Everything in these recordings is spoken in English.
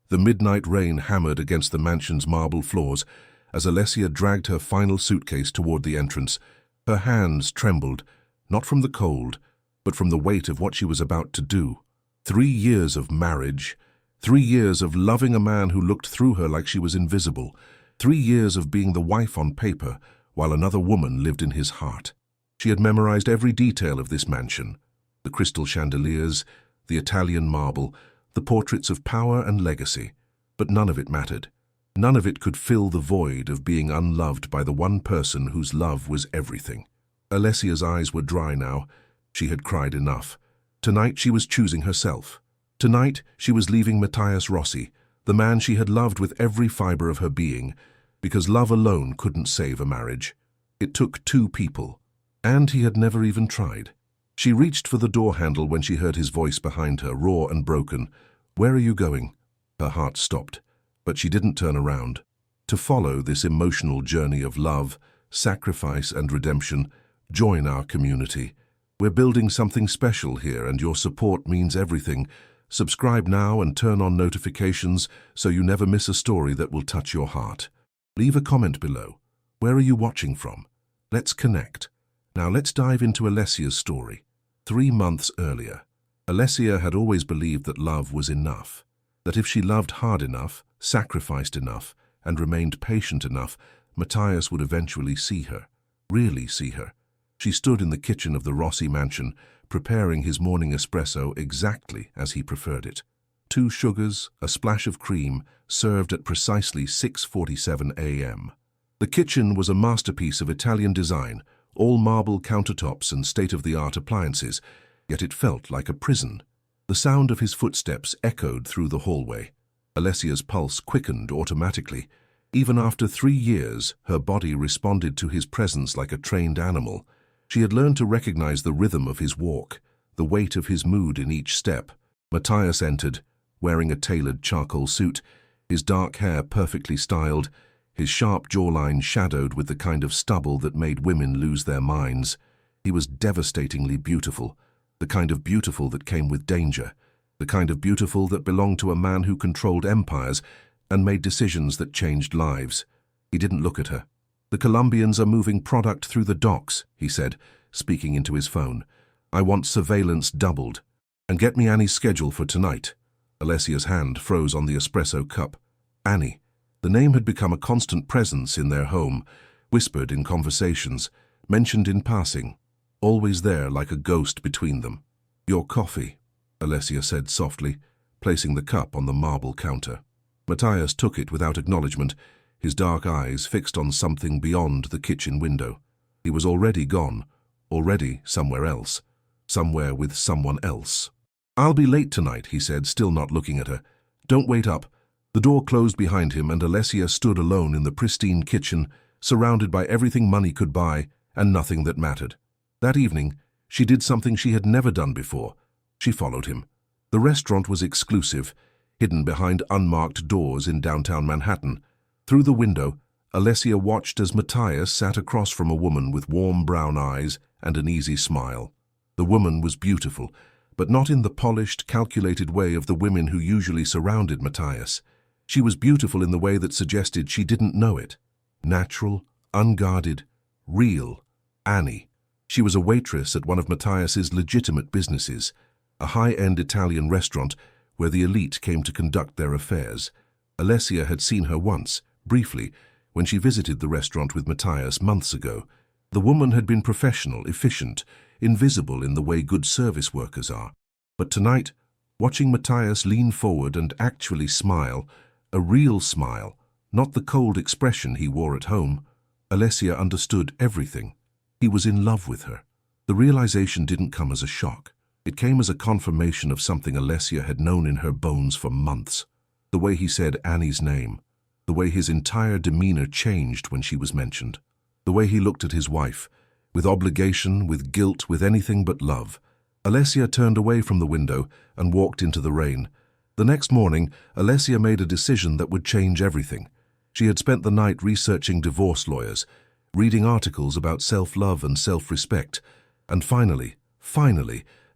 The midnight rain hammered against the mansion's marble floors as Alessia dragged her final suitcase toward the entrance. Her hands trembled, not from the cold, but from the weight of what she was about to do. 3 years of marriage, 3 years of loving a man who looked through her like she was invisible, 3 years of being the wife on paper while another woman lived in his heart. She had memorized every detail of this mansion: the crystal chandeliers, the Italian marble, the portraits of power and legacy. But none of it mattered. None of it could fill the void of being unloved by the one person whose love was everything. Alessia's eyes were dry now. She had cried enough. Tonight she was choosing herself. Tonight she was leaving Mathias Rossi, the man she had loved with every fiber of her being, because love alone couldn't save a marriage. It took 2 people, and he had never even tried. She reached for the door handle when she heard his voice behind her, raw and broken. "Where are you going?" Her heart stopped, but she didn't turn around. To follow this emotional journey of love, sacrifice and redemption, join our community. We're building something special here, and your support means everything. Subscribe now and turn on notifications so you never miss a story that will touch your heart. Leave a comment below. Where are you watching from? Let's connect. Now let's dive into Alessia's story. 3 months earlier, Alessia had always believed that love was enough, that if she loved hard enough, sacrificed enough, and remained patient enough, Mathias would eventually see her, really see her. She stood in the kitchen of the Rossi mansion, preparing his morning espresso exactly as he preferred it. 2 sugars, a splash of cream, served at precisely 6:47 a.m. The kitchen was a masterpiece of Italian design, all marble countertops and state-of-the-art appliances, yet it felt like a prison. The sound of his footsteps echoed through the hallway. Alessia's pulse quickened automatically. Even after 3 years, her body responded to his presence like a trained animal. She had learned to recognize the rhythm of his walk, the weight of his mood in each step. Mathias entered, wearing a tailored charcoal suit, his dark hair perfectly styled, his sharp jawline shadowed with the kind of stubble that made women lose their minds. He was devastatingly beautiful, the kind of beautiful that came with danger, the kind of beautiful that belonged to a man who controlled empires and made decisions that changed lives. He didn't look at her. "The Colombians are moving product through the docks," he said, speaking into his phone. "I want surveillance doubled. And get me Anny's schedule for tonight." Alessia's hand froze on the espresso cup. Anny. The name had become a constant presence in their home, whispered in conversations, mentioned in passing, always there like a ghost between them. "Your coffee," Alessia said softly, placing the cup on the marble counter. Mathias took it without acknowledgement, his dark eyes fixed on something beyond the kitchen window. He was already gone, already somewhere else, somewhere with someone else. "I'll be late tonight," he said, still not looking at her. "Don't wait up." The door closed behind him and Alessia stood alone in the pristine kitchen, surrounded by everything money could buy and nothing that mattered. That evening, she did something she had never done before. She followed him. The restaurant was exclusive, hidden behind unmarked doors in downtown Manhattan. Through the window, Alessia watched as Mathias sat across from a woman with warm brown eyes and an easy smile. The woman was beautiful, but not in the polished, calculated way of the women who usually surrounded Mathias. She was beautiful in the way that suggested she didn't know it. Natural, unguarded, real. Anny. She was a waitress at one of Mathias's legitimate businesses, a high-end Italian restaurant where the elite came to conduct their affairs. Alessia had seen her once, briefly, when she visited the restaurant with Mathias months ago. The woman had been professional, efficient, invisible in the way good service workers are. But tonight, watching Mathias lean forward and actually smile, a real smile, not the cold expression he wore at home, Alessia understood everything. He was in love with her. The realization didn't come as a shock. It came as a confirmation of something Alessia had known in her bones for months. The way he said Anny's name, the way his entire demeanor changed when she was mentioned, the way he looked at his wife, with obligation, with guilt, with anything but love. Alessia turned away from the window and walked into the rain. The next morning, Alessia made a decision that would change everything. She had spent the night researching divorce lawyers, reading articles about self-love and self-respect, and finally,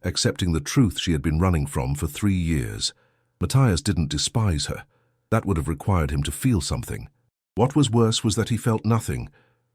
accepting the truth she had been running from for 3 years. Mathias didn't despise her. That would have required him to feel something. What was worse was that he felt nothing.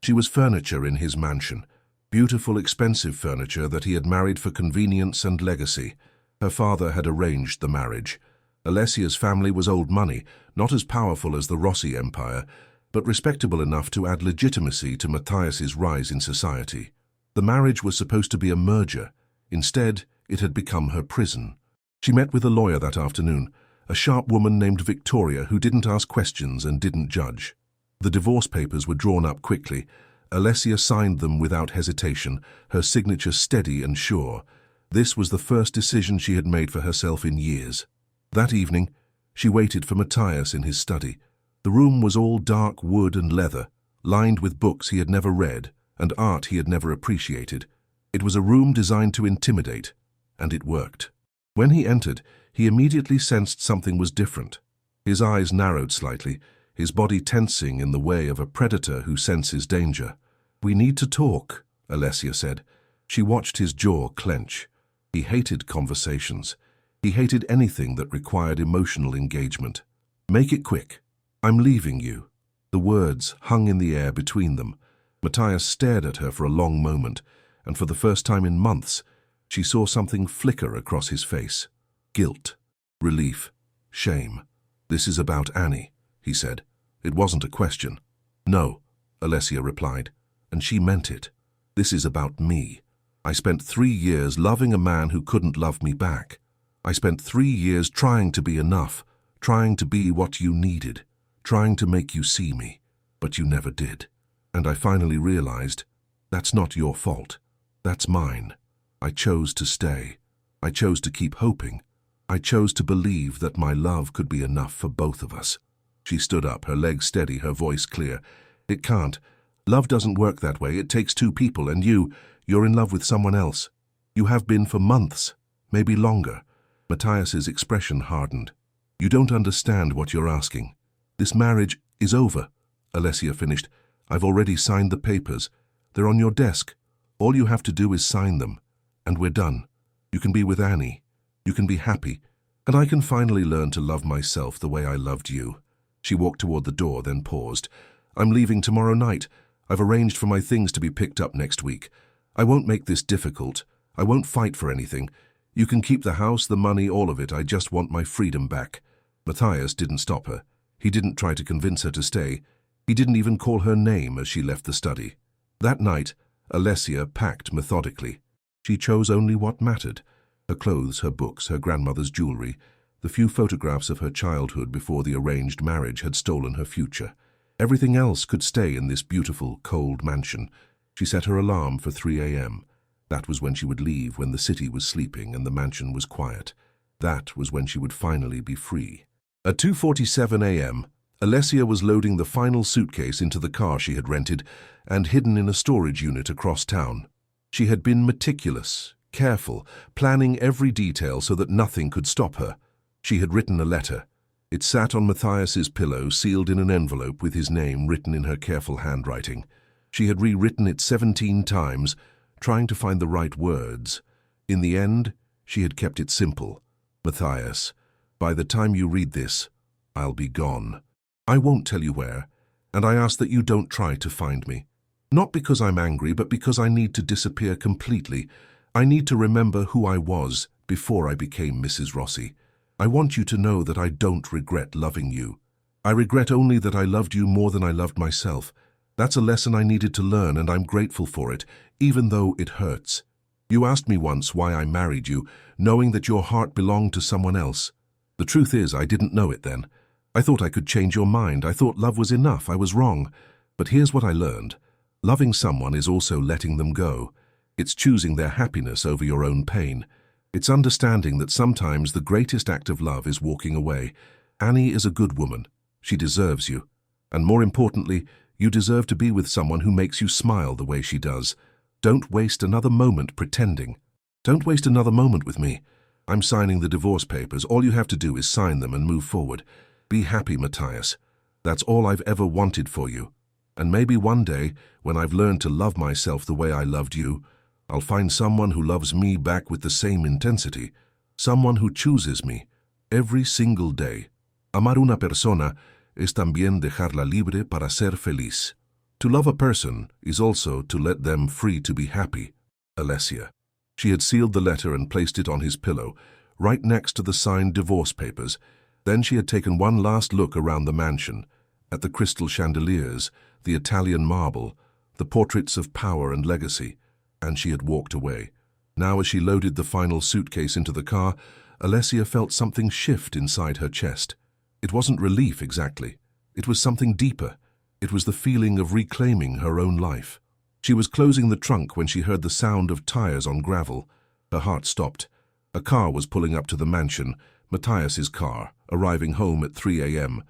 She was furniture in his mansion. Beautiful, expensive furniture that he had married for convenience and legacy. Her father had arranged the marriage. Alessia's family was old money, not as powerful as the Rossi empire, but respectable enough to add legitimacy to Mathias's rise in society. The marriage was supposed to be a merger. Instead, it had become her prison. She met with a lawyer that afternoon, a sharp woman named Victoria who didn't ask questions and didn't judge. The divorce papers were drawn up quickly. Alessia signed them without hesitation, her signature steady and sure. This was the first decision she had made for herself in years. That evening, she waited for Mathias in his study. The room was all dark wood and leather, lined with books he had never read and art he had never appreciated. It was a room designed to intimidate, and it worked. When he entered, he immediately sensed something was different. His eyes narrowed slightly, his body tensing in the way of a predator who senses danger. "We need to talk," Alessia said. She watched his jaw clench. He hated conversations. He hated anything that required emotional engagement. "Make it quick. I'm leaving you." The words hung in the air between them. Mathias stared at her for a long moment, and for the first time in months, she saw something flicker across his face. Guilt, relief, shame. "This is about Anny," he said. It wasn't a question. "No," Alessia replied, and she meant it. "This is about me. I spent 3 years loving a man who couldn't love me back. I spent 3 years trying to be enough, trying to be what you needed, trying to make you see me, but you never did. And I finally realized, that's not your fault. That's mine. I chose to stay. I chose to keep hoping. I chose to believe that my love could be enough for both of us." She stood up, her legs steady, her voice clear. "It can't. Love doesn't work that way. It takes 2 people, and you're in love with someone else. You have been for months, maybe longer." Mathias's expression hardened. "You don't understand what you're asking. This marriage is over," Alessia finished. "I've already signed the papers. They're on your desk. All you have to do is sign them, and we're done. You can be with Anny. You can be happy, and I can finally learn to love myself the way I loved you." She walked toward the door, then paused. "I'm leaving tomorrow night. I've arranged for my things to be picked up next week. I won't make this difficult. I won't fight for anything. You can keep the house, the money, all of it. I just want my freedom back." Mathias didn't stop her. He didn't try to convince her to stay. He didn't even call her name as she left the study. That night, Alessia packed methodically. She chose only what mattered: her clothes, her books, her grandmother's jewelry, the few photographs of her childhood before the arranged marriage had stolen her future. Everything else could stay in this beautiful, cold mansion. She set her alarm for 3 a.m. That was when she would leave, when the city was sleeping and the mansion was quiet. That was when she would finally be free. At 2:47 a.m., Alessia was loading the final suitcase into the car she had rented and hidden in a storage unit across town. She had been meticulous, careful, planning every detail so that nothing could stop her. She had written a letter. It sat on Mathias's pillow, sealed in an envelope with his name written in her careful handwriting. She had rewritten it 17 times, trying to find the right words. In the end, she had kept it simple. "Mathias, by the time you read this, I'll be gone. I won't tell you where, and I ask that you don't try to find me. Not because I'm angry, but because I need to disappear completely. I need to remember who I was before I became Mrs. Rossi. I want you to know that I don't regret loving you. I regret only that I loved you more than I loved myself. That's a lesson I needed to learn, and I'm grateful for it, even though it hurts. You asked me once why I married you, knowing that your heart belonged to someone else. The truth is, I didn't know it then. I thought I could change your mind. I thought love was enough. I was wrong. But here's what I learned. Loving someone is also letting them go. It's choosing their happiness over your own pain. It's understanding that sometimes the greatest act of love is walking away. Anny is a good woman. She deserves you. And more importantly, you deserve to be with someone who makes you smile the way she does. Don't waste another moment pretending. Don't waste another moment with me. I'm signing the divorce papers. All you have to do is sign them and move forward. Be happy, Mathias. That's all I've ever wanted for you. And maybe one day, when I've learned to love myself the way I loved you, I'll find someone who loves me back with the same intensity. Someone who chooses me every single day. Amar una persona es también dejarla libre para ser feliz. To love a person is also to let them free to be happy. Alessia. She had sealed the letter and placed it on his pillow, right next to the signed divorce papers. Then she had taken one last look around the mansion, at the crystal chandeliers, the Italian marble, the portraits of power and legacy, and she had walked away. Now, as she loaded the final suitcase into the car, Alessia felt something shift inside her chest. It wasn't relief exactly. It was something deeper. It was the feeling of reclaiming her own life. She was closing the trunk when she heard the sound of tires on gravel. Her heart stopped. A car was pulling up to the mansion, Mathias's car, arriving home at 3 a.m.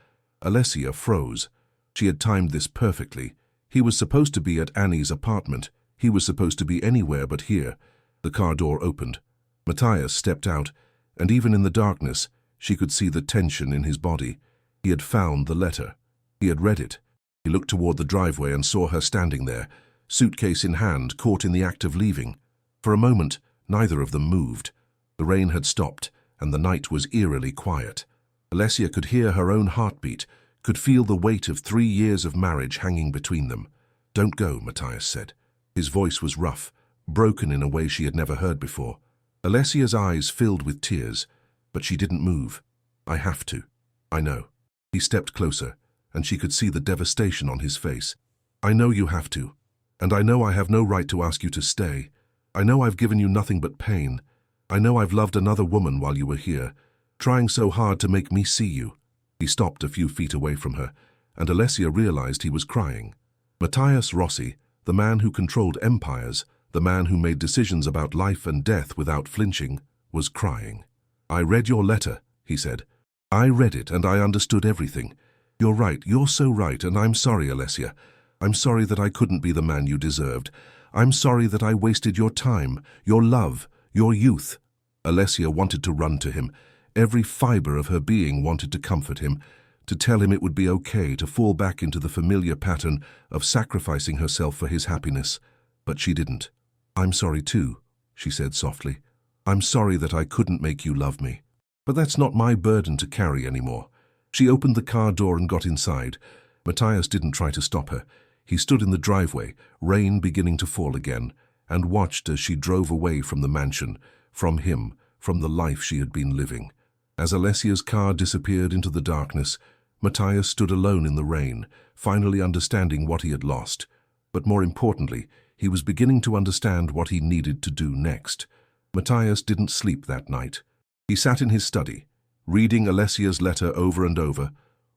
Alessia froze. She had timed this perfectly. He was supposed to be at Anny's apartment. He was supposed to be anywhere but here. The car door opened. Mathias stepped out, and even in the darkness, she could see the tension in his body. He had found the letter. He had read it. He looked toward the driveway and saw her standing there, suitcase in hand, caught in the act of leaving. For a moment, neither of them moved. The rain had stopped, and the night was eerily quiet. Alessia could hear her own heartbeat, could feel the weight of 3 years of marriage hanging between them. "Don't go," Mathias said. His voice was rough, broken in a way she had never heard before. Alessia's eyes filled with tears, but she didn't move. "I have to. I know." He stepped closer, and she could see the devastation on his face. "I know you have to, and I know I have no right to ask you to stay. I know I've given you nothing but pain. I know I've loved another woman while you were here, trying so hard to make me see you." He stopped a few feet away from her, and Alessia realized he was crying. Mathias Rossi, the man who controlled empires, the man who made decisions about life and death without flinching, was crying. "I read your letter," he said. "I read it and I understood everything. You're right, you're so right, and I'm sorry, Alessia. I'm sorry that I couldn't be the man you deserved. I'm sorry that I wasted your time, your love, your youth." Alessia wanted to run to him. Every fiber of her being wanted to comfort him, to tell him it would be okay to fall back into the familiar pattern of sacrificing herself for his happiness. But she didn't. "I'm sorry too," she said softly. "I'm sorry that I couldn't make you love me. But that's not my burden to carry anymore." She opened the car door and got inside. Mathias didn't try to stop her. He stood in the driveway, rain beginning to fall again, and watched as she drove away from the mansion, from him, from the life she had been living. As Alessia's car disappeared into the darkness, Mathias stood alone in the rain, finally understanding what he had lost. But more importantly, he was beginning to understand what he needed to do next. Mathias didn't sleep that night. He sat in his study, reading Alessia's letter over and over,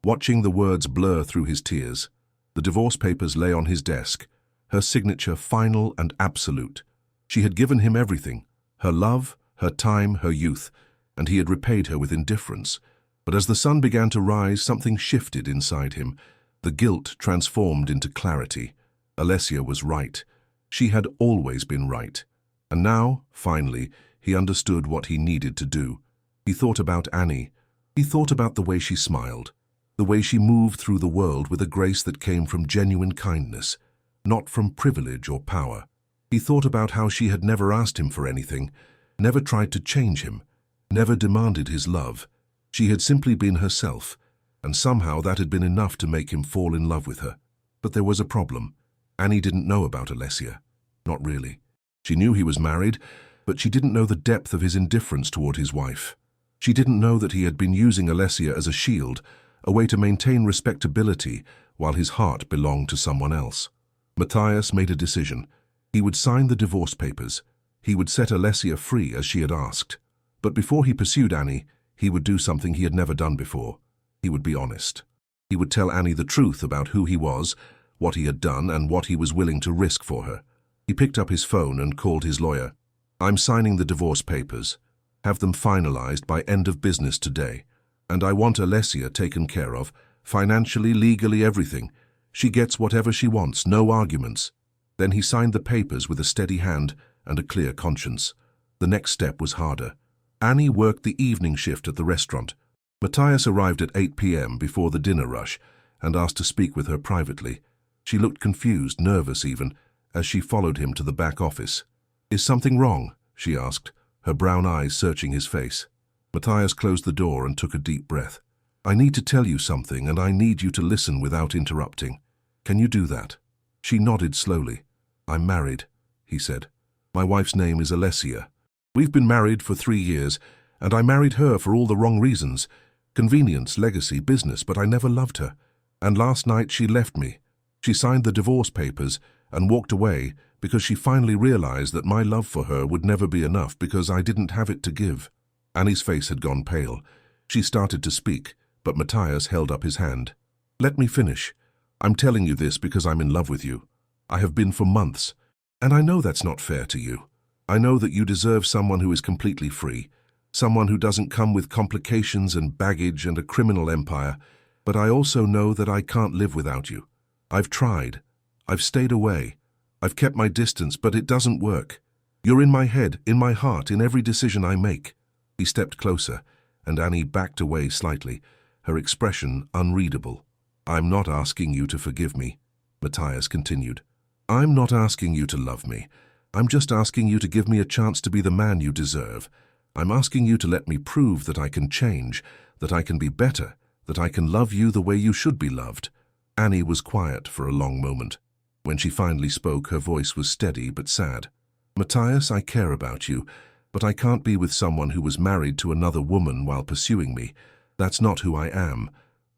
watching the words blur through his tears. The divorce papers lay on his desk, her signature final and absolute. She had given him everything, her love, her time, her youth, and he had repaid her with indifference. But as the sun began to rise, something shifted inside him. The guilt transformed into clarity. Alessia was right. She had always been right. And now, finally, he understood what he needed to do. He thought about Anny. He thought about the way she smiled, the way she moved through the world with a grace that came from genuine kindness, not from privilege or power. He thought about how she had never asked him for anything, never tried to change him, never demanded his love. She had simply been herself, and somehow that had been enough to make him fall in love with her. But there was a problem. Anny didn't know about Alessia. Not really. She knew he was married, but she didn't know the depth of his indifference toward his wife. She didn't know that he had been using Alessia as a shield, a way to maintain respectability while his heart belonged to someone else. Mathias made a decision. He would sign the divorce papers. He would set Alessia free as she had asked. But before he pursued Anny, he would do something he had never done before. He would be honest. He would tell Anny the truth about who he was, what he had done, and what he was willing to risk for her. He picked up his phone and called his lawyer. "I'm signing the divorce papers. Have them finalized by end of business today. And I want Alessia taken care of, financially, legally, everything. She gets whatever she wants, no arguments." Then he signed the papers with a steady hand and a clear conscience. The next step was harder. Anny worked the evening shift at the restaurant. Mathias arrived at 8 p.m. before the dinner rush and asked to speak with her privately. She looked confused, nervous even, as she followed him to the back office. "Is something wrong?" she asked, her brown eyes searching his face. Mathias closed the door and took a deep breath. I need to tell you something, and I need you to listen without interrupting. Can you do that?" She nodded slowly. "I'm married," he said. "My wife's name is Alessia. We've been married for 3 years, and I married her for all the wrong reasons. Convenience, legacy, business, but I never loved her. And last night she left me. She signed the divorce papers and walked away because she finally realized that my love for her would never be enough because I didn't have it to give." Annie's face had gone pale. She started to speak, but Mathias held up his hand. "Let me finish. I'm telling you this because I'm in love with you. I have been for months, and I know that's not fair to you. I know that you deserve someone who is completely free, someone who doesn't come with complications and baggage and a criminal empire, but I also know that I can't live without you. I've tried. I've stayed away. I've kept my distance, but it doesn't work. You're in my head, in my heart, in every decision I make." He stepped closer, and Anny backed away slightly, her expression unreadable. "I'm not asking you to forgive me," Mathias continued. "I'm not asking you to love me. I'm just asking you to give me a chance to be the man you deserve. I'm asking you to let me prove that I can change, that I can be better, that I can love you the way you should be loved." Anny was quiet for a long moment. When she finally spoke, her voice was steady but sad. "Mathias, I care about you, but I can't be with someone who was married to another woman while pursuing me. That's not who I am.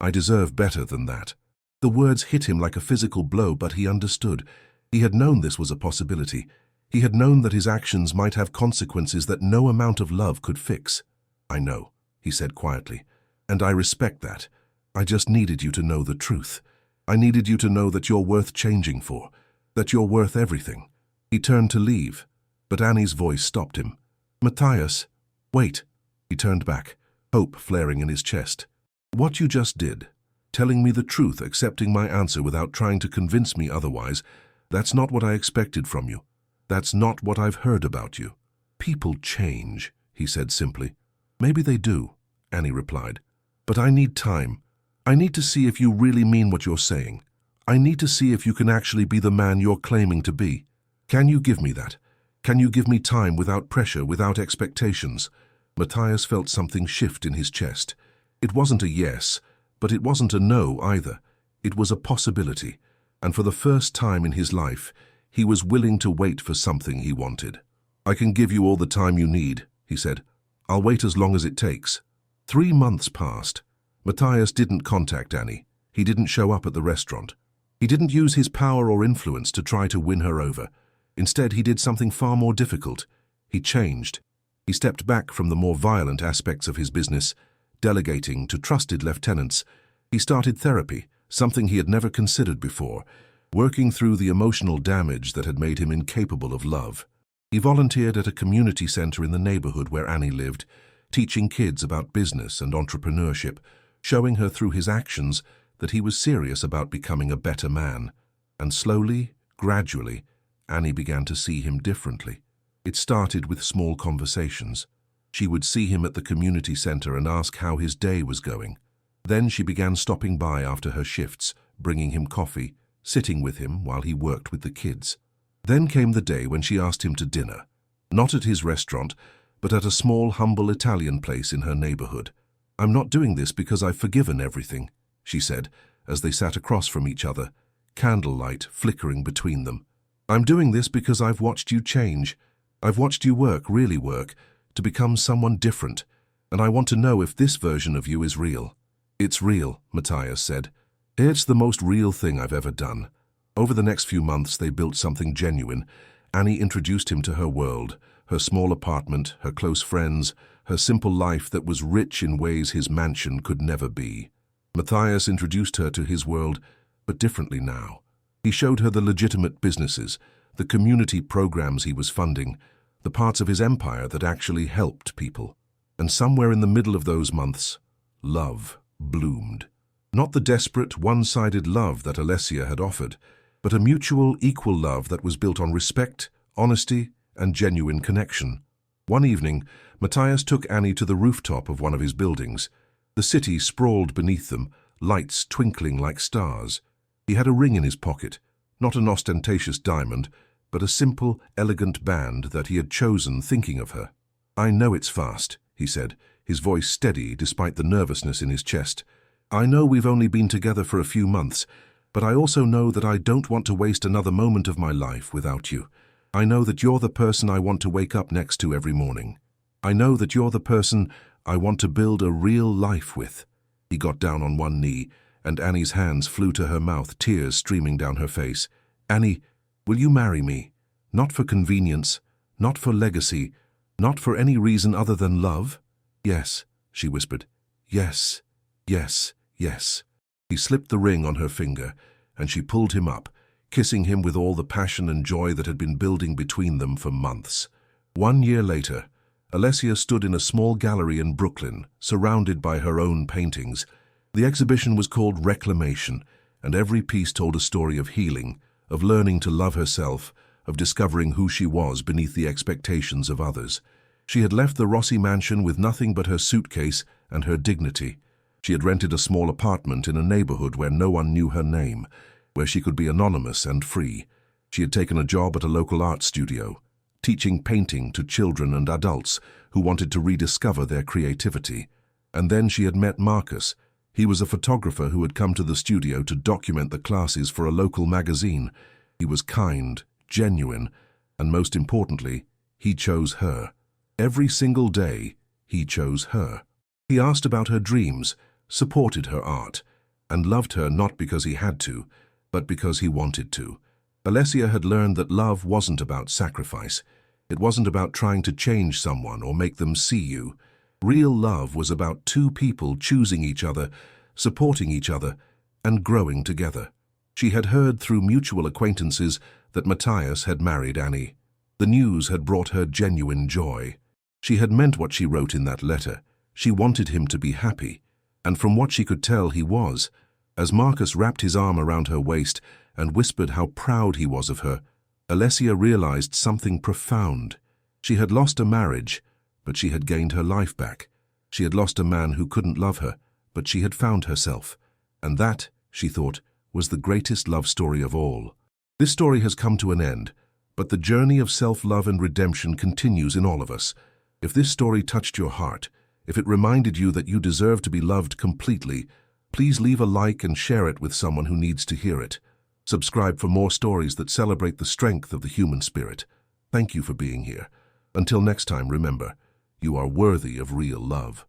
I deserve better than that." The words hit him like a physical blow, but he understood. He had known this was a possibility. He had known that his actions might have consequences that no amount of love could fix. "I know," he said quietly, "and I respect that. I just needed you to know the truth. I needed you to know that you're worth changing for, that you're worth everything." He turned to leave, but Annie's voice stopped him. "Mathias, wait." He turned back, hope flaring in his chest. "What you just did, telling me the truth, accepting my answer without trying to convince me otherwise, that's not what I expected from you. That's not what I've heard about you." "People change," he said simply. "Maybe they do," Anny replied. "But I need time. I need to see if you really mean what you're saying. I need to see if you can actually be the man you're claiming to be. Can you give me that? Can you give me time without pressure, without expectations?" Mathias felt something shift in his chest. It wasn't a yes, but it wasn't a no either. It was a possibility, and for the first time in his life, he was willing to wait for something he wanted. "I can give you all the time you need," he said. "I'll wait as long as it takes." 3 months passed. Mathias didn't contact Anny. He didn't show up at the restaurant. He didn't use his power or influence to try to win her over. Instead, he did something far more difficult. He changed. He stepped back from the more violent aspects of his business, delegating to trusted lieutenants. He started therapy, something he had never considered before, working through the emotional damage that had made him incapable of love. He volunteered at a community center in the neighborhood where Anny lived, teaching kids about business and entrepreneurship, showing her through his actions that he was serious about becoming a better man. And slowly, gradually, Anny began to see him differently. It started with small conversations. She would see him at the community center and ask how his day was going. Then she began stopping by after her shifts, bringing him coffee, sitting with him while he worked with the kids. Then came the day when she asked him to dinner, not at his restaurant, but at a small, humble Italian place in her neighborhood. "I'm not doing this because I've forgiven everything," she said, as they sat across from each other, candlelight flickering between them. "I'm doing this because I've watched you change. I've watched you work, really work, to become someone different, and I want to know if this version of you is real." "It's real," Mathias said. "It's the most real thing I've ever done." Over the next few months, they built something genuine. Anny introduced him to her world, her small apartment, her close friends, her simple life that was rich in ways his mansion could never be. Mathias introduced her to his world, but differently now. He showed her the legitimate businesses, the community programs he was funding, the parts of his empire that actually helped people. And somewhere in the middle of those months, love bloomed. Not the desperate, one-sided love that Alessia had offered, but a mutual, equal love that was built on respect, honesty, and genuine connection. One evening, Mathias took Anny to the rooftop of one of his buildings. The city sprawled beneath them, lights twinkling like stars. He had a ring in his pocket, not an ostentatious diamond, but a simple, elegant band that he had chosen thinking of her. "I know it's fast," he said. his voice steady despite the nervousness in his chest. "I know we've only been together for a few months, but I also know that I don't want to waste another moment of my life without you. I know that you're the person I want to wake up next to every morning. I know that you're the person I want to build a real life with." He got down on one knee, and Annie's hands flew to her mouth, tears streaming down her face. "Annie, will you marry me? Not for convenience, not for legacy, not for any reason other than love?" "Yes," she whispered. "Yes, yes, yes." He slipped the ring on her finger, and she pulled him up, kissing him with all the passion and joy that had been building between them for months. 1 year later, Alessia stood in a small gallery in Brooklyn, surrounded by her own paintings. The exhibition was called Reclamation, and every piece told a story of healing, of learning to love herself, of discovering who she was beneath the expectations of others. She had left the Rossi mansion with nothing but her suitcase and her dignity. She had rented a small apartment in a neighborhood where no one knew her name, where she could be anonymous and free. She had taken a job at a local art studio, teaching painting to children and adults who wanted to rediscover their creativity. And then she had met Marcus. He was a photographer who had come to the studio to document the classes for a local magazine. He was kind, genuine, and most importantly, he chose her. Every single day, he chose her. He asked about her dreams, supported her art, and loved her not because he had to, but because he wanted to. Alessia had learned that love wasn't about sacrifice. It wasn't about trying to change someone or make them see you. Real love was about two people choosing each other, supporting each other, and growing together. She had heard through mutual acquaintances that Mathias had married Anny. The news had brought her genuine joy. She had meant what she wrote in that letter. She wanted him to be happy, and from what she could tell, he was. As Marcus wrapped his arm around her waist and whispered how proud he was of her, Alessia realized something profound. She had lost a marriage, but she had gained her life back. She had lost a man who couldn't love her, but she had found herself. And that, she thought, was the greatest love story of all. This story has come to an end, but the journey of self-love and redemption continues in all of us. If this story touched your heart, if it reminded you that you deserve to be loved completely, please leave a like and share it with someone who needs to hear it. Subscribe for more stories that celebrate the strength of the human spirit. Thank you for being here. Until next time, remember, you are worthy of real love.